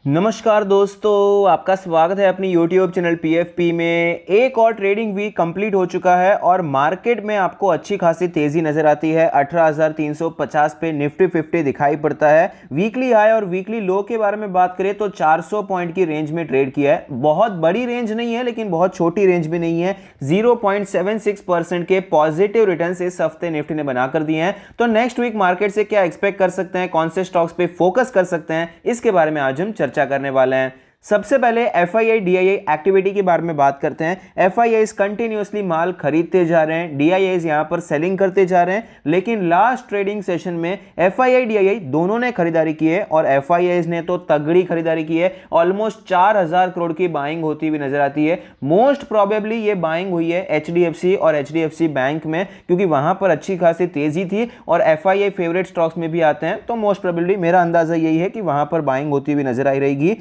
नमस्कार दोस्तों, आपका स्वागत है अपनी YouTube चैनल PFP में। एक और ट्रेडिंग वीक कंप्लीट हो चुका है और मार्केट में आपको अच्छी खासी तेजी नजर आती है। 18,350 पे निफ्टी 50 दिखाई पड़ता है। वीकली हाई और वीकली लो के बारे में बात करें तो 400 पॉइंट की रेंज में ट्रेड किया है। बहुत बड़ी रेंज नहीं है लेकिन बहुत छोटी रेंज भी नहीं है। 0.76% के पॉजिटिव रिटर्न्स इस हफ्ते निफ्टी ने बनाकर दिए हैं। तो नेक्स्ट वीक मार्केट से क्या एक्सपेक्ट कर सकते हैं, कौन से स्टॉक्स पे फोकस कर सकते हैं, इसके बारे में आज हम चर्चा करने वाले हैं। सबसे पहले FII DII एक्टिविटी के बारे में बात करते हैं। FIIs कंटिन्यूअसली माल खरीदते जा रहे हैं, DIIs यहां पर सेलिंग करते जा रहे हैं, लेकिन लास्ट ट्रेडिंग सेशन में FII DII दोनों ने खरीदारी की है और FIIs ने तो तगड़ी खरीदारी की है। ऑलमोस्ट 4000 करोड़ की बाइंग होती हुई नजर आती है। मोस्ट प्रोबेबली ये बाइंग हुई है HDFC और HDFC बैंक में, क्योंकि वहां पर अच्छी खासी तेजी थी और FII फेवरेट स्टॉक्स में भी आते हैं। तो मोस्ट प्रोबेबली मेरा अंदाजा यही है कि वहां पर बाइंग होती हुई नजर आई रहेगी।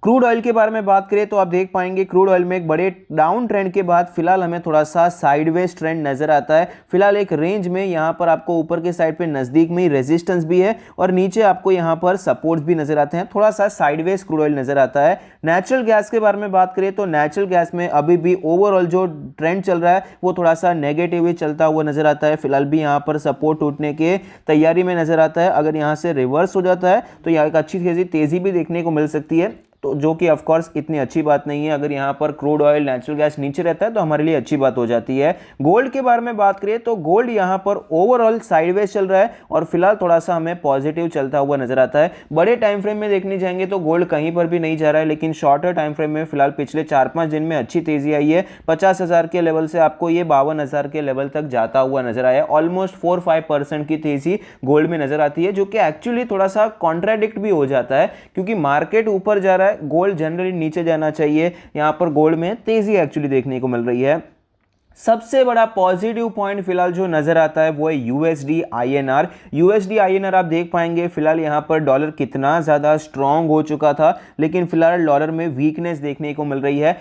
क्रूड ऑयल के बारे में बात करें तो आप देख पाएंगे क्रूड ऑयल में एक बड़े डाउन ट्रेंड के बाद फिलहाल हमें थोड़ा सा साइडवेज ट्रेंड नजर आता है। फिलहाल एक रेंज में यहां पर आपको ऊपर के साइड पे नजदीक में ही रेजिस्टेंस भी है और नीचे आपको यहां पर सपोर्ट्स भी नजर आते हैं। थोड़ा सा साइडवेज क्रूड ऑयल नजर आता है। नेचुरल गैस के बारे में बात करें तो नेचुरल गैस में अभी भी ओवरऑल जो ट्रेंड चल रहा है वो थोड़ा सा नेगेटिव ही चलता हुआ नजर आता है। फिलहाल भी यहाँ पर सपोर्ट टूटने के तैयारी में नजर आता है। अगर यहाँ से रिवर्स हो जाता है तो यहाँ एक अच्छी तेजी भी देखने को मिल सकती है, तो जो कि ऑफ कोर्स इतनी अच्छी बात नहीं है। अगर यहाँ पर क्रूड ऑयल नेचुरल गैस नीचे रहता है तो हमारे लिए अच्छी बात हो जाती है। गोल्ड के बारे में बात करें तो गोल्ड यहाँ पर ओवरऑल साइडवेज चल रहा है और फिलहाल थोड़ा सा हमें पॉजिटिव चलता हुआ नजर आता है। बड़े टाइम फ्रेम में देखने जाएंगे तो गोल्ड कहीं पर भी नहीं जा रहा है, लेकिन शॉर्टर टाइम फ्रेम में फिलहाल पिछले 4-5 दिन में अच्छी तेजी आई है। 50,000 के लेवल से आपको ये 52,000 के लेवल तक जाता हुआ नजर आया। ऑलमोस्ट 4-5% की तेजी गोल्ड में नजर आती है, जो कि एक्चुअली थोड़ा सा कॉन्ट्राडिक्ट भी हो जाता है, क्योंकि मार्केट ऊपर जा रहा है, गोल्ड जनरली नीचे जाना चाहिए। यहां पर गोल्ड में तेजी एक्चुअली देखने को मिल रही है। सबसे बड़ा पॉजिटिव पॉइंट फिलहाल जो नजर आता है वो है USD INR। USD INR आप देख पाएंगे फिलहाल यहां पर डॉलर कितना ज्यादा स्ट्रांग हो चुका था, लेकिन फिलहाल डॉलर में वीकनेस देखने को मिल रही है।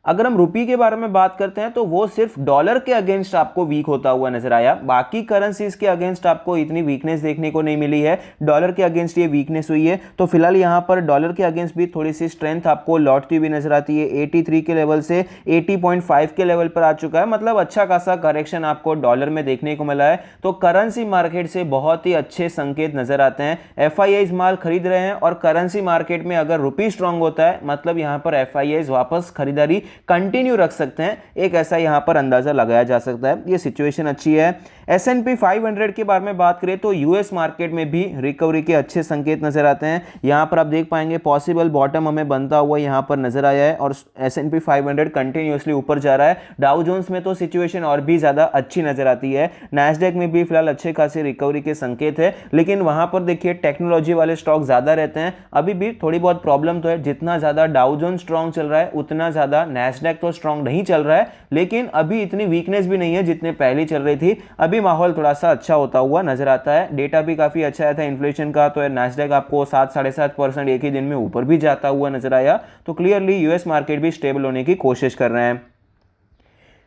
अगर हम रुपये के बारे में बात करते हैं तो वो सिर्फ डॉलर के अगेंस्ट आपको वीक होता हुआ नजर आया। बाकी करेंसीज के अगेंस्ट आपको इतनी वीकनेस देखने को नहीं मिली है। डॉलर के अगेंस्ट ये वीकनेस हुई है, तो फिलहाल यहां पर डॉलर के अगेंस्ट भी थोड़ी सी स्ट्रेंथ आपको लौटती हुई नजर आती है। 83 के लेवल से 80.5 के लेवल पर आ चुका है, मतलब अच्छा खासा करेक्शन आपको डॉलर में देखने को मिला है। तो करेंसी मार्केट से बहुत ही अच्छे संकेत नजर आते हैं। FIIs माल खरीद रहे हैं और करेंसी मार्केट में अगर रुपी स्ट्रांग होता है मतलब यहां पर FIIs वापस खरीदारी कंटिन्यू रख सकते हैं, एक ऐसा यहां पर अंदाजा लगाया जा सकता है। ये सिचुएशन अच्छी है। S&P 500 के बारे में बात करें तो यूएस मार्केट में भी रिकवरी के अच्छे संकेत नजर आते हैं। यहां पर आप देख पाएंगे पॉसिबल बॉटम हमें बनता हुआ यहां पर नजर आया है और S&P 500 कंटिन्यूअसली ऊपर जा रहा है। डाउ जोन्स में तो सिचुएशन और भी ज्यादा अच्छी नजर आती है। नैस्डैक में भी फिलहाल अच्छे खासे रिकवरी के संकेत है, लेकिन वहां पर देखिए टेक्नोलॉजी वाले स्टॉक ज्यादा रहते हैं। अभी भी थोड़ी बहुत प्रॉब्लम तो है। जितना ज्यादा डाउ जोन स्ट्रॉन्ग चल रहा है उतना ज्यादा नैस्डैक तो स्ट्रॉन्ग नहीं चल रहा है, लेकिन अभी इतनी वीकनेस भी नहीं है जितने पहले चल रही थी। अभी माहौल थोड़ा सा अच्छा होता हुआ नजर आता है। डेटा भी काफी अच्छा आया था इन्फ्लेशन का, तो नैस्डैक आपको 7-7.5% एक ही दिन में ऊपर भी जाता हुआ नजर आया। तो क्लियरली यूएस मार्केट भी स्टेबल होने की कोशिश कर रहे हैं।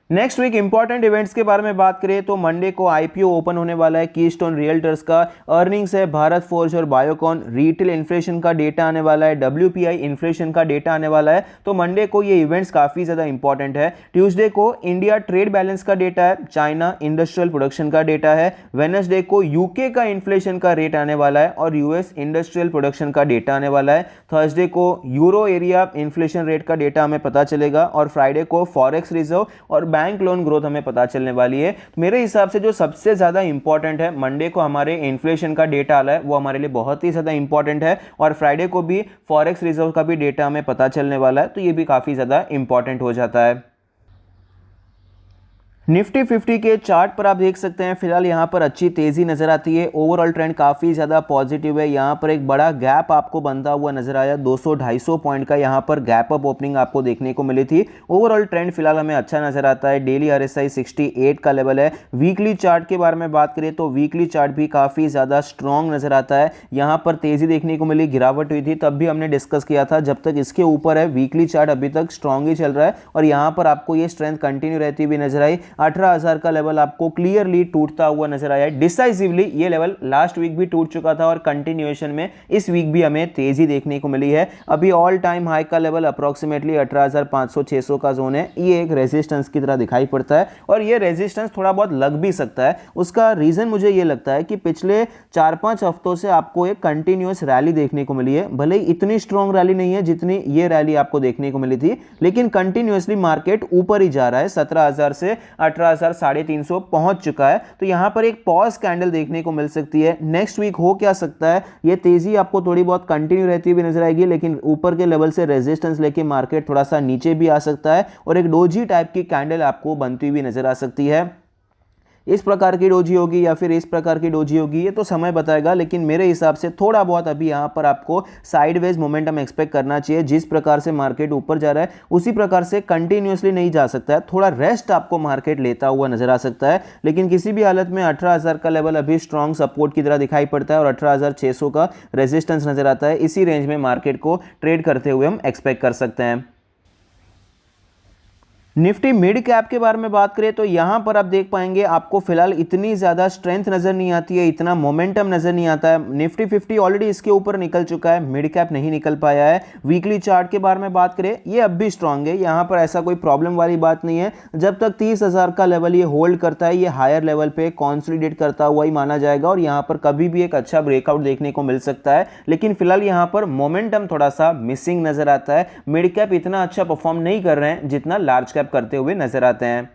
नेक्स्ट वीक इंपॉर्टेंट इवेंट्स के बारे में बात करें तो मंडे को IPO ओपन होने वाला है कीस्टोन रियल्टर्स का। अर्निंग्स है भारत फोर्ज और बायोकॉन। रिटेल इन्फ्लेशन का डेटा आने वाला है। WPI इन्फ्लेशन का डेटा आने वाला है। तो मंडे को ये इवेंट्स काफी ज्यादा इंपॉर्टेंट है। ट्यूसडे को इंडिया ट्रेड बैलेंस का डेटा है। चाइना इंडस्ट्रियल प्रोडक्शन का डेटा है। वेडनेसडे को यूके का इन्फ्लेशन का रेट आने वाला है और यूएस इंडस्ट्रियल प्रोडक्शन का डेटा आने वाला है। थर्सडे को यूरो एरिया इन्फ्लेशन रेट का डेटा हमें पता चलेगा और फ्राइडे को फॉरेक्स रिजर्व और बैंक लोन ग्रोथ हमें पता चलने वाली है। तो मेरे हिसाब से जो सबसे ज्यादा इंपॉर्टेंट है, मंडे को हमारे इन्फ्लेशन का डेटा आला है, वो हमारे लिए बहुत ही ज्यादा इंपॉर्टेंट है और फ्राइडे को भी फॉरेक्स रिजर्व का भी डेटा हमें पता चलने वाला है, तो ये भी काफी ज्यादा इंपॉर्टेंट हो जाता है। निफ्टी 50 के चार्ट पर आप देख सकते हैं फिलहाल यहाँ पर अच्छी तेजी नजर आती है। ओवरऑल ट्रेंड काफी ज्यादा पॉजिटिव है। यहाँ पर एक बड़ा गैप आपको बनता हुआ नजर आया। 200-250 पॉइंट का यहाँ पर गैप अप ओपनिंग आपको देखने को मिली थी। ओवरऑल ट्रेंड फिलहाल हमें अच्छा नजर आता है। डेली RSI 68 का लेवल है। वीकली चार्ट के बारे में बात करें तो वीकली चार्ट भी काफी ज्यादा स्ट्रॉन्ग नजर आता है। यहाँ पर तेजी देखने को मिली, गिरावट हुई थी, तब भी हमने डिस्कस किया था जब तक इसके ऊपर है वीकली चार्ट अभी तक स्ट्रॉन्ग ही चल रहा है और यहाँ पर आपको ये स्ट्रेंथ कंटिन्यू रहती हुई नजर आई। 18,000 का लेवल आपको क्लियरली टूटता हुआ नजर आया है डिसाइसिवली। ये लेवल लास्ट वीक भी टूट चुका था और कंटिन्यूएशन में इस वीक भी हमें तेजी देखने को मिली है। अभी ऑल टाइम हाई का लेवल अप्रोक्सीमेटली 18,500-600 का जोन है, ये एक रेजिस्टेंस की तरह दिखाई पड़ता है और ये रेजिस्टेंस थोड़ा बहुत लग भी सकता है। उसका रीजन मुझे ये लगता है कि पिछले 4-5 हफ्तों से आपको एक कंटिन्यूअस रैली देखने को मिली है। भले ही इतनी स्ट्रॉन्ग रैली नहीं है जितनी ये रैली आपको देखने को मिली थी, लेकिन कंटिन्यूअसली मार्केट ऊपर ही जा रहा है। 17,000 से 18,350 पहुंच चुका है। तो यहां पर एक पॉज कैंडल देखने को मिल सकती है। नेक्स्ट वीक हो क्या सकता है, ये तेजी आपको थोड़ी बहुत कंटिन्यू रहती हुई नजर आएगी, लेकिन ऊपर के लेवल से रेजिस्टेंस लेके मार्केट थोड़ा सा नीचे भी आ सकता है और एक डोजी टाइप की कैंडल आपको बनती हुई नजर आ सकती है। इस प्रकार की डोजी होगी या फिर इस प्रकार की डोजी होगी ये तो समय बताएगा, लेकिन मेरे हिसाब से थोड़ा बहुत अभी यहाँ पर आपको साइडवेज मोमेंटम एक्सपेक्ट करना चाहिए। जिस प्रकार से मार्केट ऊपर जा रहा है उसी प्रकार से कंटिन्यूअसली नहीं जा सकता है, थोड़ा रेस्ट आपको मार्केट लेता हुआ नजर आ सकता है। लेकिन किसी भी हालत में 18,000 का लेवल अभी स्ट्रॉन्ग सपोर्ट की तरह दिखाई पड़ता है और 18,600 का रेजिस्टेंस नजर आता है। इसी रेंज में मार्केट को ट्रेड करते हुए हम एक्सपेक्ट कर सकते हैं। निफ्टी मिड कैप के बारे में बात करें तो यहां पर आप देख पाएंगे आपको फिलहाल इतनी ज़्यादा स्ट्रेंथ नज़र नहीं आती है, इतना मोमेंटम नज़र नहीं आता है। निफ्टी 50 ऑलरेडी इसके ऊपर निकल चुका है, मिड कैप नहीं निकल पाया है। वीकली चार्ट के बारे में बात करें ये अब भी स्ट्रांग है, यहां पर ऐसा कोई प्रॉब्लम वाली बात नहीं है। जब तक 30,000 का लेवल ये होल्ड करता है, ये हायर लेवल पे कॉन्सोलिडेट करता हुआ ही माना जाएगा और यहाँ पर कभी भी एक अच्छा ब्रेकआउट देखने को मिल सकता है। लेकिन फिलहाल यहाँ पर मोमेंटम थोड़ा सा मिसिंग नजर आता है। मिड कैप इतना अच्छा परफॉर्म नहीं कर रहे हैं जितना लार्ज कैप करते हुए नजर आते हैं।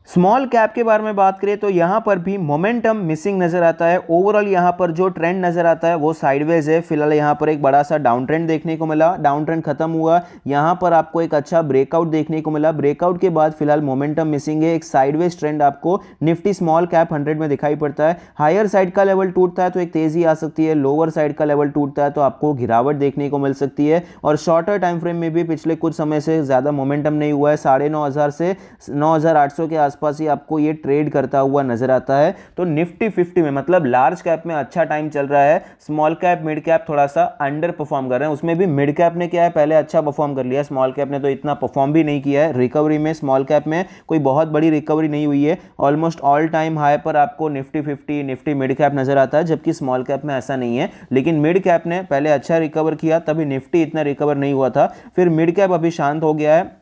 स्मॉल कैप के बारे में बात करें तो यहां पर भी मोमेंटम मिसिंग नजर आता है। ओवरऑल यहां पर जो ट्रेंड नजर आता है वो साइडवेज है। फिलहाल यहां पर एक बड़ा सा डाउन ट्रेंड देखने को मिला, डाउन ट्रेंड खत्म हुआ, यहां पर आपको एक अच्छा ब्रेकआउट देखने को मिला। ब्रेकआउट के बाद फिलहाल मोमेंटम मिसिंग है। एक साइडवेज ट्रेंड आपको निफ्टी स्मॉल कैप 100 में दिखाई पड़ता है। हायर साइड का लेवल टूटता है तो एक तेजी आ सकती है, लोअर साइड का लेवल टूटता है तो आपको गिरावट देखने को मिल सकती है। और शॉर्टर टाइम फ्रेम में भी पिछले कुछ समय से ज्यादा मोमेंटम नहीं हुआ है। 9,500 से 9,800 के आसपास ही आपको ये ट्रेड करता हुआ नजर आता है। तो निफ्टी 50 में मतलब लार्ज कैप में अच्छा टाइम चल रहा है। स्मॉल कैप मिड कैप थोड़ा सा अंडर परफॉर्म कर रहे हैं। उसमें भी मिड कैप ने क्या है पहले अच्छा परफॉर्म कर लिया, स्मॉल कैप ने तो इतना परफॉर्म भी नहीं किया है। रिकवरी में स्मॉल कैप में कोई बहुत बड़ी रिकवरी नहीं हुई है। ऑलमोस्ट ऑल टाइम हाई पर आपको निफ्टी 50 निफ्टी मिड कैप नजर आता है, जबकि स्मॉल कैप में ऐसा नहीं है। लेकिन मिड कैप ने पहले अच्छा रिकवर किया, तभी निफ्टी इतना रिकवर नहीं हुआ था। फिर मिड कैप अभी शांत हो गया है,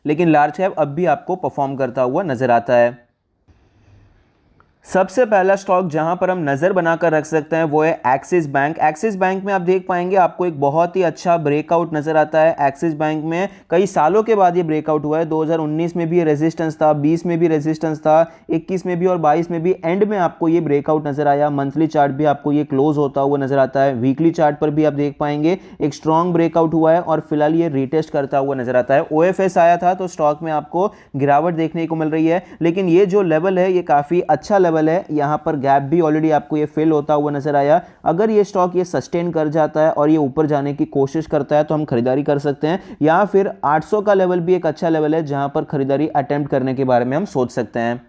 लेकिन लार्ज कैप अब भी आपको परफॉर्म करता हुआ नजर आता है। सबसे पहला स्टॉक जहां पर हम नजर बनाकर रख सकते हैं वो है एक्सिस बैंक। एक्सिस बैंक में आप देख पाएंगे आपको एक बहुत ही अच्छा ब्रेकआउट नजर आता है। एक्सिस बैंक में कई सालों के बाद ये ब्रेकआउट हुआ है। 2019 में भी ये रेजिस्टेंस था, 20 में भी रेजिस्टेंस था, 21 में भी और 22 में भी। एंड में आपको ये ब्रेकआउट नजर आया। मंथली चार्ट भी आपको ये क्लोज होता हुआ नजर आता है। वीकली चार्ट पर भी आप देख पाएंगे एक स्ट्रॉन्ग ब्रेकआउट हुआ है और फिलहाल ये रीटेस्ट करता हुआ नजर आता है। ओएफएस आया था तो स्टॉक में आपको गिरावट देखने को मिल रही है, लेकिन ये जो लेवल है ये काफी अच्छा लेवल है। यहां पर गैप भी ऑलरेडी आपको ये फिल होता हुआ नजर आया। अगर ये स्टॉक ये सस्टेन कर जाता है और ये ऊपर जाने की कोशिश करता है तो हम खरीदारी कर सकते हैं, या फिर 800 का लेवल भी एक अच्छा लेवल है जहां पर खरीदारी अटेम्प्ट करने के बारे में हम सोच सकते हैं।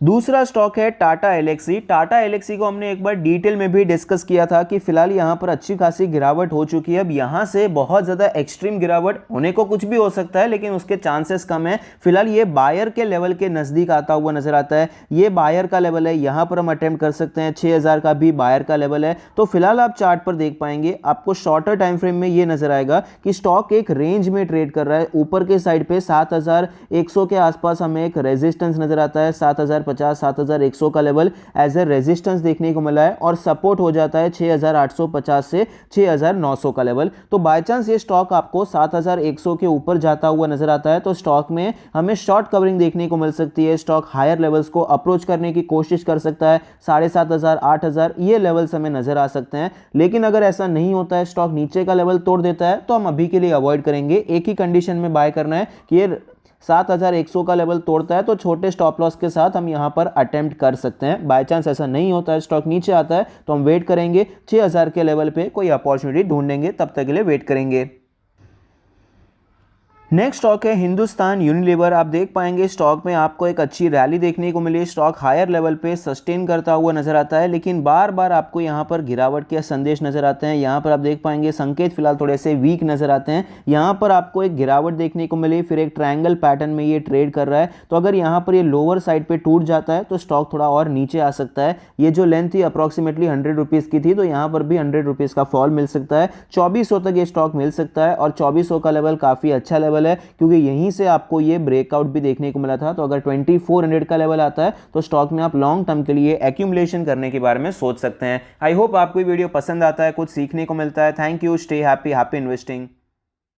दूसरा स्टॉक है टाटा एलेक्सी। टाटा एलेक्सी को हमने एक बार डिटेल में भी डिस्कस किया था कि फिलहाल यहां पर अच्छी खासी गिरावट हो चुकी है। अब यहां से बहुत ज्यादा एक्सट्रीम गिरावट होने को कुछ भी हो सकता है, लेकिन उसके चांसेस कम है। फिलहाल ये बायर के लेवल के नजदीक आता हुआ नजर आता है। ये बायर का लेवल है, यहां पर हम अटेम्प्ट कर सकते हैं। 6,000 का भी बायर का लेवल है। तो फिलहाल आप चार्ट पर देख पाएंगे आपको शॉर्टर टाइम फ्रेम में ये नजर आएगा कि स्टॉक एक रेंज में ट्रेड कर रहा है। ऊपर के साइड पे 7,100 के आसपास हमें एक रेजिस्टेंस नजर आता है। 7,050 7,100 का लेवल एज ए रेजिस्टेंस देखने को मिला है और सपोर्ट हो जाता है 6,850 से 6,900 का लेवल। तो बाय चांस ये स्टॉक आपको 7,100 के ऊपर जाता हुआ नजर आता है तो स्टॉक में हमें शॉर्ट कवरिंग देखने को मिल सकती है। स्टॉक हायर लेवल्स को अप्रोच करने की कोशिश कर सकता है। 7,500 8,000 ये लेवल्स हमें नजर आ सकते हैं। लेकिन अगर ऐसा नहीं होता है, स्टॉक नीचे का लेवल तोड़ देता है, तो हम अभी के लिए अवॉइड करेंगे। एक ही कंडीशन में बाय करना है कि ये 7,100 का लेवल तोड़ता है तो छोटे स्टॉप लॉस के साथ हम यहां पर अटेम्प्ट कर सकते हैं। बाय चांस ऐसा नहीं होता है, स्टॉक नीचे आता है, तो हम वेट करेंगे। 6,000 के लेवल पे कोई अपॉर्चुनिटी ढूंढेंगे, तब तक के लिए वेट करेंगे। नेक्स्ट स्टॉक है हिंदुस्तान यूनिलीवर। आप देख पाएंगे स्टॉक में आपको एक अच्छी रैली देखने को मिली, स्टॉक हायर लेवल पे सस्टेन करता हुआ नजर आता है, लेकिन बार बार आपको यहां पर गिरावट के संदेश नजर आते हैं। यहां पर आप देख पाएंगे संकेत फिलहाल थोड़े से वीक नजर आते हैं। यहां पर आपको एक गिरावट देखने को मिली, फिर एक ट्रायंगल पैटर्न में ये ट्रेड कर रहा है। तो अगर यहां पर ये लोअर साइड पे टूट जाता है तो स्टॉक थोड़ा और नीचे आ सकता है। ये जो लेंथ थी अप्रॉक्सीमेटली 100 रुपीज की थी, तो यहां पर भी 100 रुपीज का फॉल मिल सकता है। 2400 तक ये स्टॉक मिल सकता है और 2400 का लेवल काफी अच्छा लेवल है, क्योंकि यहीं से आपको ये ब्रेकआउट भी देखने को मिला था। तो अगर 2400 का लेवल आता है तो स्टॉक में आप लॉन्ग टर्म के लिए एक्यूमुलेशन करने के बारे में सोच सकते हैं। आई होप आपको ये वीडियो पसंद आता है, कुछ सीखने को मिलता है। Thank you, stay happy, happy investing.